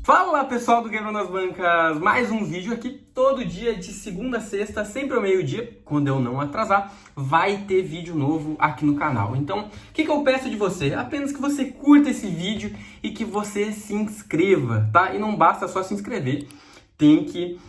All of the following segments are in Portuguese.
Fala pessoal do Quebrando as Bancas, mais um vídeo aqui, todo dia de segunda a sexta, sempre ao meio-dia, quando eu não atrasar, vai ter vídeo novo aqui no canal. Então, o que eu peço de você? Apenas que você curta esse vídeo e que você se inscreva, tá? E não basta só se inscrever, tem que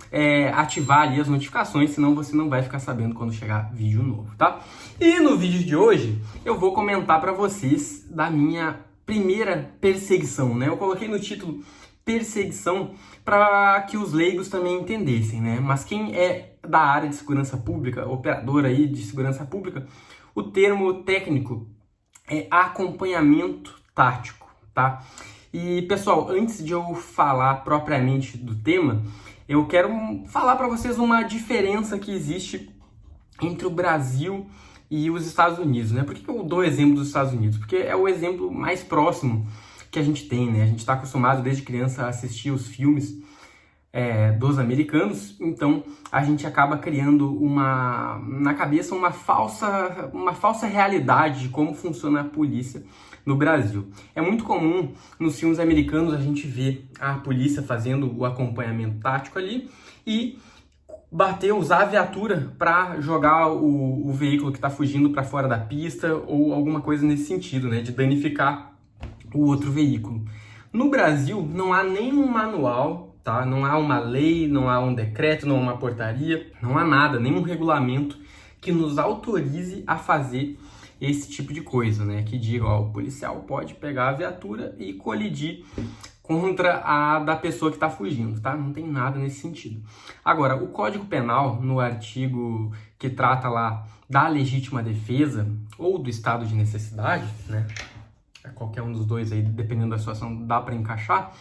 ativar ali as notificações, senão você não vai ficar sabendo quando chegar vídeo novo, tá? E no vídeo de hoje, eu vou comentar para vocês da minha primeira perseguição, né? Eu coloquei no título perseguição para que os leigos também entendessem, né? Mas quem é da área de segurança pública, operador aí de segurança pública, o termo técnico é acompanhamento tático, tá? E pessoal, antes de eu falar propriamente do tema, eu quero falar para vocês uma diferença que existe entre o Brasil e os Estados Unidos, né? Por que eu dou o exemplo dos Estados Unidos? Porque é o exemplo mais próximo que a gente tem, né? A gente está acostumado desde criança a assistir os filmes dos americanos, então a gente acaba criando na cabeça uma falsa realidade de como funciona a polícia no Brasil. É muito comum nos filmes americanos a gente ver a polícia fazendo o acompanhamento tático ali e usar a viatura para jogar o veículo que está fugindo para fora da pista ou alguma coisa nesse sentido, né? De danificar o outro veículo. No Brasil não há nenhum manual, tá? Não há uma lei, não há um decreto, não há uma portaria, não há nada, nenhum regulamento que nos autorize a fazer esse tipo de coisa, né? Que diga, ó, o policial pode pegar a viatura e colidir contra a da pessoa que está fugindo, tá? Não tem nada nesse sentido. Agora, o Código Penal, no artigo que trata lá da legítima defesa ou do estado de necessidade, né? Qualquer um dos dois aí, dependendo da situação, dá para encaixar.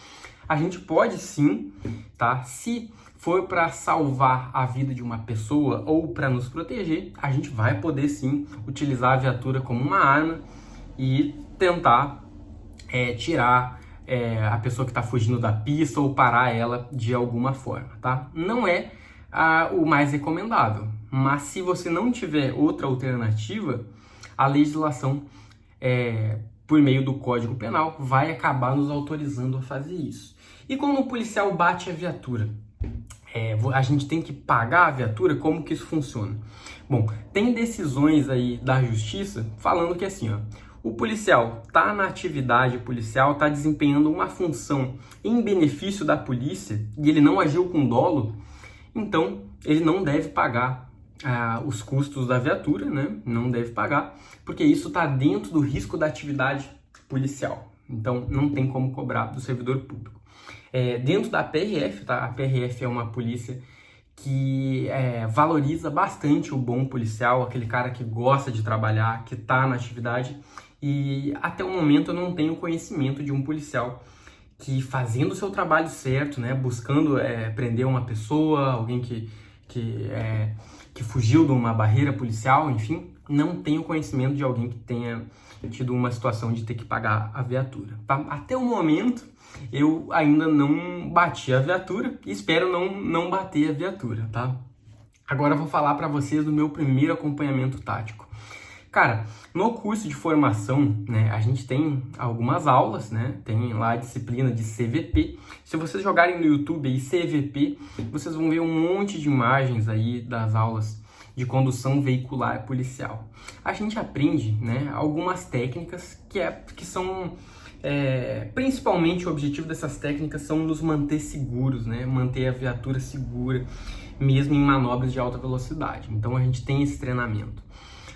A gente pode sim, tá? Se for para salvar a vida de uma pessoa ou para nos proteger, a gente vai poder sim utilizar a viatura como uma arma e tentar tirar a pessoa que está fugindo da pista ou parar ela de alguma forma, tá? Não é o mais recomendável, mas se você não tiver outra alternativa, a legislação por meio do Código Penal, vai acabar nos autorizando a fazer isso. E quando o policial bate a viatura, a gente tem que pagar a viatura? Como que isso funciona? Bom, tem decisões aí da justiça falando que assim, ó, o policial está na atividade policial, está desempenhando uma função em benefício da polícia e ele não agiu com dolo, então ele não deve pagar os custos da viatura, né? Não deve pagar, porque isso está dentro do risco da atividade policial. Então, não tem como cobrar do servidor público. Dentro da PRF, tá? A PRF é uma polícia que valoriza bastante o bom policial, aquele cara que gosta de trabalhar, que está na atividade. E até o momento eu não tenho conhecimento de um policial que, fazendo o seu trabalho certo, né? Buscando prender uma pessoa, alguém que fugiu de uma barreira policial, enfim, não tenho conhecimento de alguém que tenha tido uma situação de ter que pagar a viatura. Tá? Até o momento, eu ainda não bati a viatura e espero não bater a viatura, tá? Agora eu vou falar para vocês do meu primeiro acompanhamento tático. Cara, no curso de formação, né, a gente tem algumas aulas, né, tem lá a disciplina de CVP. Se vocês jogarem no YouTube aí CVP, vocês vão ver um monte de imagens aí das aulas de condução veicular policial. A gente aprende, né, algumas técnicas que são, principalmente o objetivo dessas técnicas são nos manter seguros, né, manter a viatura segura, mesmo em manobras de alta velocidade. Então a gente tem esse treinamento.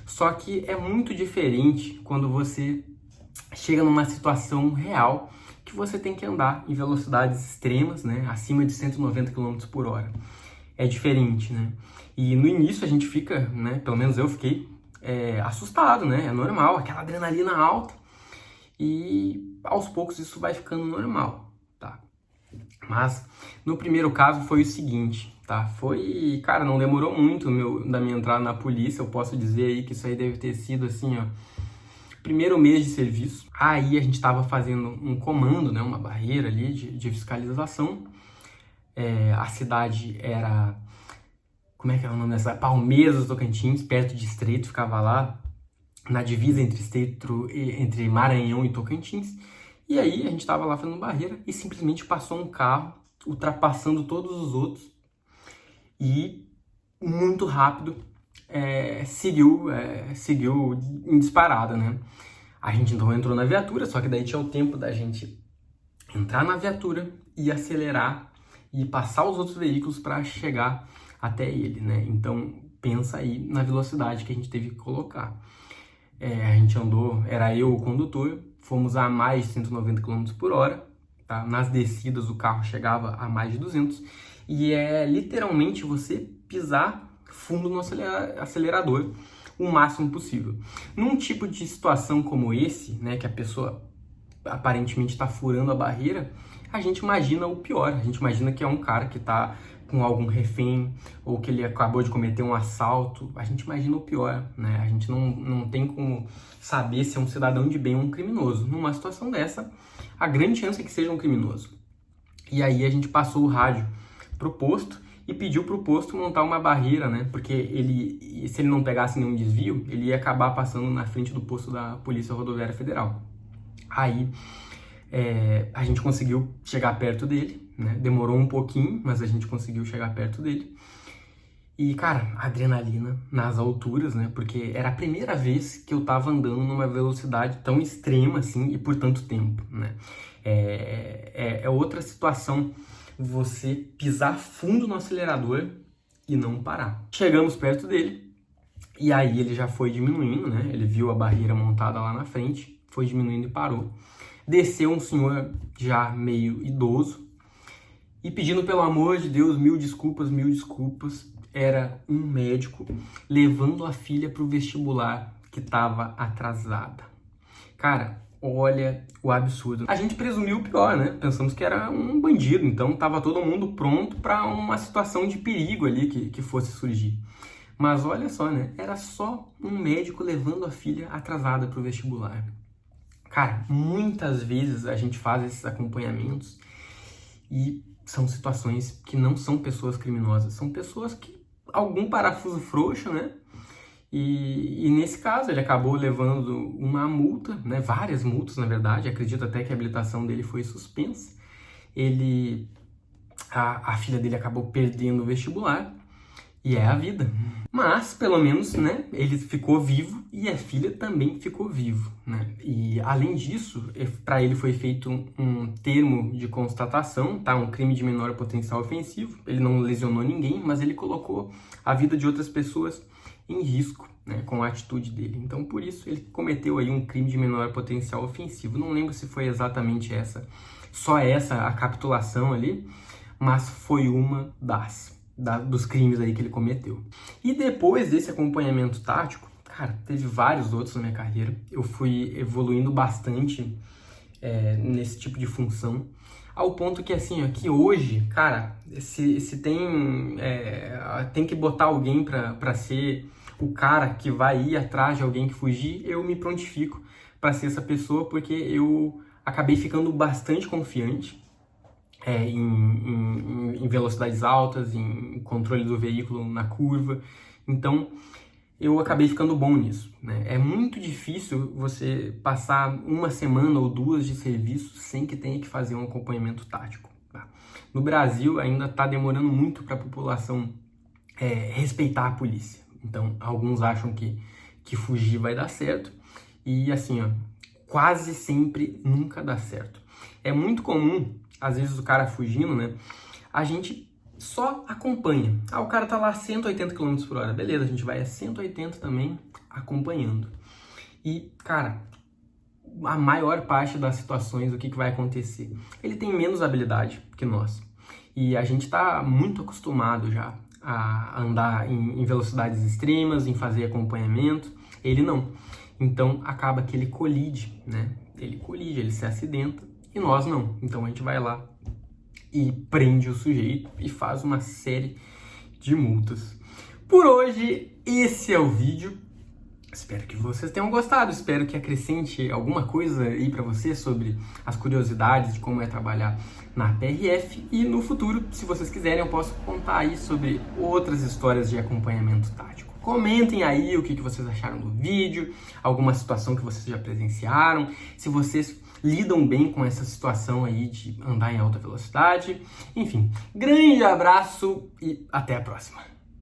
Só que é muito diferente quando você chega numa situação real que você tem que andar em velocidades extremas, né, acima de 190 km por hora. É diferente, né? E no início a gente fica, né, pelo menos eu fiquei assustado, né? É normal, aquela adrenalina alta. E aos poucos isso vai ficando normal, tá? Mas no primeiro caso foi o seguinte, tá? Cara, não demorou muito da minha entrada na polícia. Eu posso dizer aí que isso aí deve ter sido assim, ó, primeiro mês de serviço. Aí a gente estava fazendo um comando, né, uma barreira ali de fiscalização. A cidade era, como é que é o nome dessa? Palmeiras, Tocantins, perto de Estreito, ficava lá na divisa entre Maranhão e Tocantins. E aí a gente estava lá fazendo barreira e simplesmente passou um carro, ultrapassando todos os outros e muito rápido seguiu em disparada, né? A gente então entrou na viatura, só que daí tinha o tempo da gente entrar na viatura e acelerar e passar os outros veículos para chegar até ele, né? Então pensa aí na velocidade que a gente teve que colocar. A gente andou, era eu o condutor, fomos a mais de 190 km por hora, tá? Nas descidas o carro chegava a mais de 200 e é literalmente você pisar fundo no acelerador o máximo possível. Num tipo de situação como esse, né, que a pessoa aparentemente está furando a barreira, a gente imagina o pior. A gente imagina que é um cara que está com algum refém ou que ele acabou de cometer um assalto. A gente imagina o pior, né? A gente não tem como saber se é um cidadão de bem ou um criminoso. Numa situação dessa, a grande chance é que seja um criminoso. E aí a gente passou o rádio pro posto e pediu pro posto montar uma barreira, né? Porque se ele não pegasse nenhum desvio, ele ia acabar passando na frente do posto da Polícia Rodoviária Federal. Aí a gente conseguiu chegar perto dele, né? Demorou um pouquinho, mas a gente conseguiu chegar perto dele. E, cara, adrenalina nas alturas, né? Porque era a primeira vez que eu tava andando numa velocidade tão extrema assim e por tanto tempo, né? É outra situação você pisar fundo no acelerador e não parar. Chegamos perto dele e aí ele já foi diminuindo, né? Ele viu a barreira montada lá na frente, foi diminuindo e parou. Desceu um senhor já meio idoso e pedindo pelo amor de Deus, mil desculpas. Era um médico levando a filha para o vestibular que estava atrasada. Cara, olha o absurdo. A gente presumiu o pior, né? Pensamos que era um bandido, então estava todo mundo pronto para uma situação de perigo ali que fosse surgir. Mas olha só, né? Era só um médico levando a filha atrasada para o vestibular. Cara, muitas vezes a gente faz esses acompanhamentos e são situações que não são pessoas criminosas, são pessoas que algum parafuso frouxo, né? E nesse caso ele acabou levando uma multa, né? Várias multas, na verdade. Acredito até que a habilitação dele foi suspensa. A filha dele acabou perdendo o vestibular e é a vida. Mas, pelo menos, né, ele ficou vivo e a filha também ficou vivo, né? E, além disso, para ele foi feito um termo de constatação, tá? Um crime de menor potencial ofensivo. Ele não lesionou ninguém, mas ele colocou a vida de outras pessoas em risco, né, com a atitude dele. Então, por isso, ele cometeu aí um crime de menor potencial ofensivo. Não lembro se foi exatamente só essa a capitulação ali, mas foi uma dos crimes aí que ele cometeu. E depois desse acompanhamento tático, cara, teve vários outros na minha carreira. Eu fui evoluindo bastante nesse tipo de função, ao ponto que, assim, que hoje, cara, se tem que botar alguém para ser o cara que vai ir atrás de alguém que fugir, eu me prontifico para ser essa pessoa, porque eu acabei ficando bastante confiante em velocidades altas, em controle do veículo na curva. Então, eu acabei ficando bom nisso, né? É muito difícil você passar uma semana ou duas de serviço sem que tenha que fazer um acompanhamento tático, tá? No Brasil, ainda está demorando muito para a população respeitar a polícia. Então, alguns acham que fugir vai dar certo e, assim, quase sempre nunca dá certo. É muito comum, às vezes, o cara fugindo, né? A gente só acompanha. O cara tá lá a 180 km por hora. Beleza, a gente vai a 180 também acompanhando. E, cara, a maior parte das situações, o que vai acontecer? Ele tem menos habilidade que nós. E a gente tá muito acostumado já a andar em velocidades extremas, em fazer acompanhamento. Ele não. Então, acaba que ele colide, né? Ele se acidenta e nós não. Então, a gente vai lá e prende o sujeito e faz uma série de multas. Por hoje, esse é o vídeo. Espero que vocês tenham gostado, espero que acrescente alguma coisa aí para você sobre as curiosidades de como é trabalhar na PRF, e no futuro, se vocês quiserem, eu posso contar aí sobre outras histórias de acompanhamento tático. Comentem aí o que vocês acharam do vídeo, alguma situação que vocês já presenciaram, se vocês lidam bem com essa situação aí de andar em alta velocidade. Enfim, grande abraço e até a próxima.